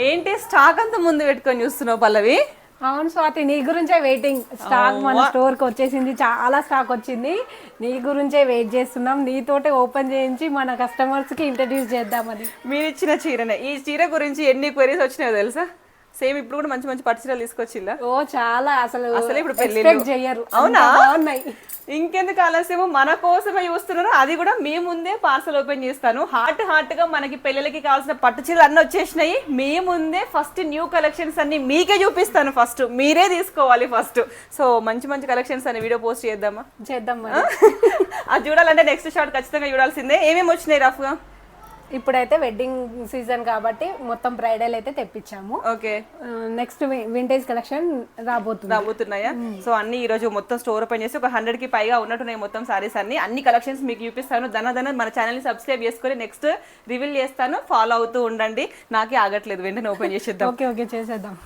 ఏంటి స్టాక్ అంతా ముందు పెట్టుకొని చూస్తున్నావు పల్లవి? అవును స్వాతి, నీ గురించే వెయిటింగ్. స్టాక్ మన స్టోర్ కి వచ్చేసింది, చాలా స్టాక్ వచ్చింది. నీ గురించే వెయిట్ చేస్తున్నాం, నీతోటే ఓపెన్ చేయించి మన కస్టమర్స్ కి ఇంట్రడ్యూస్ చేద్దామని. మీరు ఇచ్చిన చీరనే. ఈ చీర గురించి ఎన్ని క్వైరీస్ వచ్చినాయో తెలుసా? సేమ్ ఇప్పుడు కూడా మంచి మంచి పట్టు చీరలు తీసుకొచ్చిందా? ఓ చాలా, అసలు ఇప్పుడు ఎక్స్పెక్ట్ చెయ్యరు. అవునా? బాగున్నాయి. ఇంకెందుకు ఆలస్యము, మన కోసమే చూస్తున్నారు. అది కూడా మీ ముందే పార్సల్ ఓపెన్ చేస్తాను. హాట్ గా మనకి పెళ్ళిళ్ళకి కావాల్సిన పట్టు చీరలు అన్నీ వచ్చేసినాయి. మీ ముందే ఫస్ట్ న్యూ కలెక్షన్స్ అన్ని మీకే చూపిస్తాను. ఫస్ట్ మీరే తీసుకోవాలి ఫస్ట్. సో మంచి మంచి కలెక్షన్స్ అని వీడియో పోస్ట్ చేద్దామా? చేద్దాం మరి. అది చూడాలంటే నెక్స్ట్ షాట్ ఖచ్చితంగా చూడాల్సిందే. ఏమేమి వచ్చినాయి రఫ్ గా? ఇప్పుడైతే వెడ్డింగ్ సీజన్ కాబట్టి మొత్తం బ్రైడల్ అయితే తెప్పించాము. ఓకే, నెక్స్ట్ వింటేజ్ కలెక్షన్ రాబోతున్నాయా? సో అన్ని ఈ రోజు మొత్తం స్టోర్ ఓపెన్ చేసి ఒక 100 కి పైగా ఉన్నట్టున్నాయి మొత్తం సారీస్ అన్ని కలెక్షన్స్ మీకు చూపిస్తాను. దన మన ఛానల్ ని సబ్స్క్రైబ్ చేసుకొని నెక్స్ట్ రివీల్ చేస్తాను. ఫాలో అవుతూ ఉండండి. నాకే ఆగట్లేదు, వెంటనే ఓపెన్ చేసేద్దాం. ఓకే చేసేద్దాం.